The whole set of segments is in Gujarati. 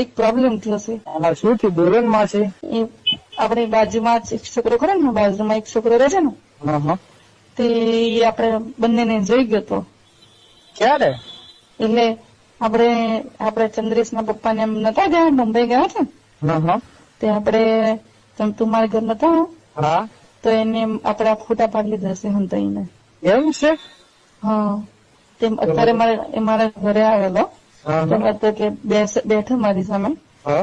એક પ્રોબ્લેમ થયો છે. શું થયું? બોલો ને માસી. એ આપણે બાજુમાં જ એક છોકરો ખરો ને, બાજુમાં એક છોકરો રહે છે ને, તે આપણે બંનેને જોઈ ગયો હતો. ક્યારે? એટલે આપણે ચંદ્રેશ ના પપ્પા ને એમ નતા ગયા, મુંબઈ ગયા છે તે આપણે તું મારા ઘર નતા, તો એને આપડા ફોટા પાડી લીધા છે હંતાઈને. એમ છે? હા. તેમ અત્યારે મારા ઘરે આવેલો કે બેઠો મારી સામે,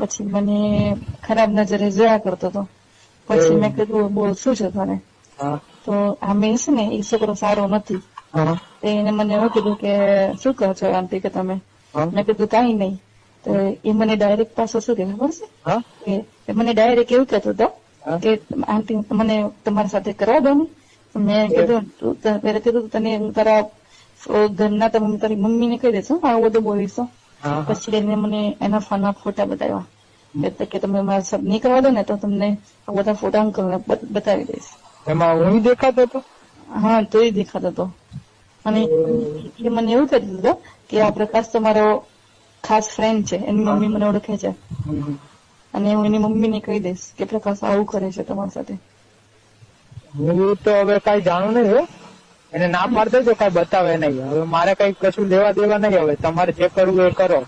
પછી મને ખરાબ નજરે જોયા કરતો હતો. પછી મેં કીધું બોલ શું છે તારે? તો આમે છે ને એ છોકરો સારો નથી. એને મને એવું કીધું કે શું કહો છો આંટી કે તમે? મેં કીધું કઈ નહીં. તો એ મને ડાયરેક્ટ પાછો શું કે ખબર છે, એ મને ડાયરેક્ટ એવું કહેતો હતો કે આંટી મને તમારી સાથે કરવા દો ને. મેં કીધું પેલા કીધું તને તારા ઘરના તમે તારી મમ્મી ને કહી દેશો આવું બધું બોલીશો. પછી એને મને એના ફોનના ફોટા બતાવ્યા કે તમે મારા સાથે નહીં કરવા દો ને તો તમને આ બધા ફોટા અંકલ ને બતાવી દઈશ. એમાં હું દેખાતો હતો? હા, તો એ દેખાતો હતો. અને એ મને એવું કહી દીધું કે આ પ્રકાશ તમારો ખાસ ફ્રેન્ડ છે, એની મમ્મી મને ઓળખે છે અને હું એની મમ્મી ને કહી દઈશ કે પ્રકાશ આવું કરે છે તમારી સાથે. હું તો હવે કઈ જાણું નહીં હો, એને ના પાડતો તો કઈ બતાવે નહીં. હવે મારે કઈ કશું લેવા દેવા નહીં. હવે તમારે જે કરવું એ કરો.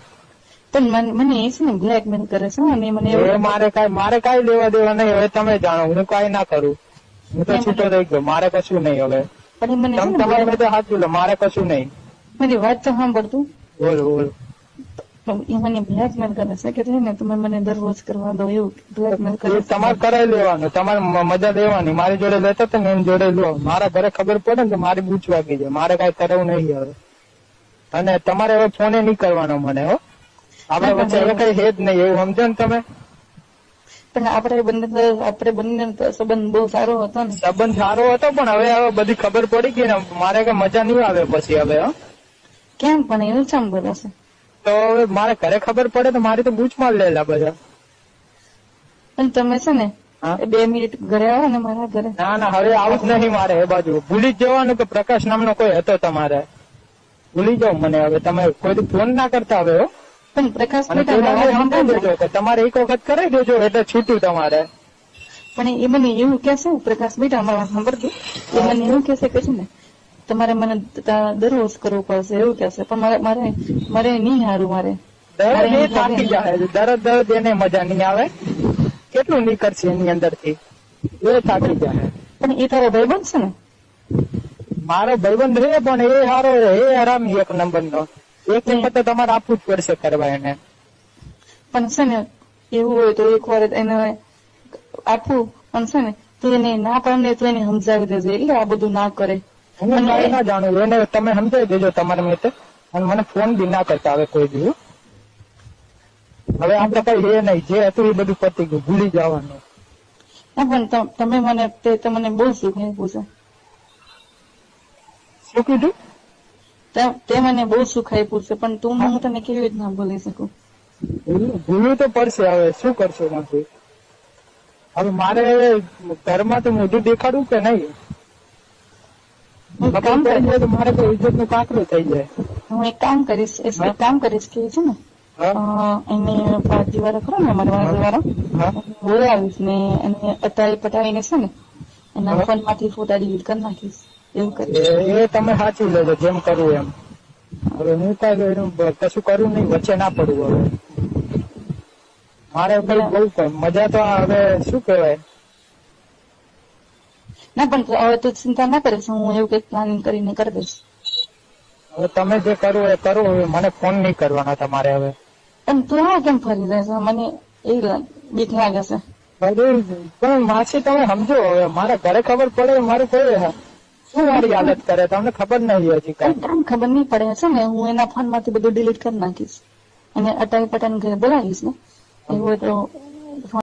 પણ મને એ છે ને બ્લેકમેલ કરે છે અને મને મારે કઈ લેવા દેવા નહીં. હવે તમે જાણો, હું કઈ ના કરું. હું તો છૂટો રહી ગયો, મારે કશું નહીં. હવે તમારી બધે હાથ બોલો, મારે કશું નહીં. મારી વાત તો સાંભળતું. બોલો બોલો. એ મને બ્લેકમેલ કરે છે કે ને તમે મને દરરોજ કરવા દો, એવું બ્લેકમેલ કરે. તમારે કરાવી લેવાનું, તમારે મજા લેવાની. મારી જોડે લેતો હતો ને એની જોડે લો. મારા ઘરે ખબર પડે ને તો મારી બૂચ વાગી જાય. મારે કઈ કરવું નહીં હવે. અને તમારે હવે ફોને નહીં કરવાનો મને. હો, આપડે વચ્ચે હવે કઈ હેત નહીં, એવું સમજો ને તમે. પણ આપણે બંને સંબંધ બહુ સારો હતો ને. સંબંધ સારો હતો પણ હવે બધી ખબર પડી ગઈ ને, મારે કઈ મજા નહીં આવે પછી હવે. કેમ પણ એવું કેમ બોલે છે? તો હવે મારે ઘરે ખબર પડે તો મારી તો બૂચ માર લેલા બધા. પણ તમે છે ને 2 મિનિટ ઘરે આવો ને મારા ઘરે. ના ના, હવે આવું જ નહીં મારે. એ બાજુ ભૂલી જ જવાનું કે પ્રકાશ નામનો કોઈ હતો તમારે. ભૂલી જાઓ મને હવે. તમે કોઈ ફોન ના કરતા હવે. પણ પ્રકાશ દેજો કે તમારે એક વખત કરી દેજો એટલે છૂટું તમારે. પણ એ મને એવું કે છે પ્રકાશ બેટા અમારા સાંભળતું, એ મને એવું કે છે ને તમારે મને દરરોજ કરવું પડશે એવું કે છે. પણ મારે નહીં હારું. મારે થાકી જાય. દરદ એને મજા નહીં આવે. કેટલું નીકળશે એની અંદર થી, એ થાકી જાય. પણ એ તારો ભાઈબંધ છે ને? મારો ભાઈબંધ રહે પણ એ સારો રહે, એ હરામી એક નંબર નો. એક વખત તો તમારે આપવું જ પડશે કરવા એને. પણ છે ને એવું હોય તો એક વાર એને આપવું. પણ છે ને તું એને ના પાડે તો એને સમજાવી દેજો એટલે આ બધું ના કરે. હું ના જાણું, એને તમે સમજાવી દેજો તમારા માટે. અને મને ફોન બી ના કરતા હવે કોઈ બી. હવે આપણે કઈ એ નહીં, જે હતું એ બધું પતી ગયું, ભૂલી જવાનું. પણ તમે મને બહુ સુખ આપ્યું છે. શું કીધું? તે મને બહુ સુખ આપ્યું છે, પણ તું હું તને કેવી રીતના બોલી શકું? ભૂલવું તો પડશે. હવે શું કરશો નથી. હવે મારે ઘરમાં તો મોઢું દેખાડવું કે નહીં? મારે તો ઇજ્જત નું કાંકરું થઈ જાય. હું એક કામ કરીશ કે છે ને એને પાર્ટીવાળા ખરો ને અમારા વાળા બોલાવીશ ને એને અટાળી પટાવીને છે ને એના ફોન માંથી ફોટા ડિલીટ કરી નાખીશ. એવું કરીશ. એ તમે સાચું લેજો જેમ કરવું એમ. હવે હું કશું કરું નહીં, વચ્ચે ના પડવું. હવે મારે બહુ મજા તો હવે શું કહેવાય. ના પણ હવે તું ચિંતા ના કરીશ, હું એવું કઈક પ્લાનિંગ કરીને કરી દઈશ. હવે તમે જે કરવું એ કરો. હવે મને ફોન નહીં કરવાનો તમારે હવે. પણ તું હા કેમ ફરી રહેશે? મને એ બીક લાગે છે. પણ માસી તમે સમજો, હવે મારા ઘરે ખબર પડે મારું કોઈ શું મારી હાલત કરે તમને ખબર નહીં હજી કઈ. ખબર નહીં પડે છે ને હું એના ફોન માંથી બધું ડિલીટ કરી નાખીશ અને અટાઈ પટાઈને ઘરે બોલાવીશ ને એવું તો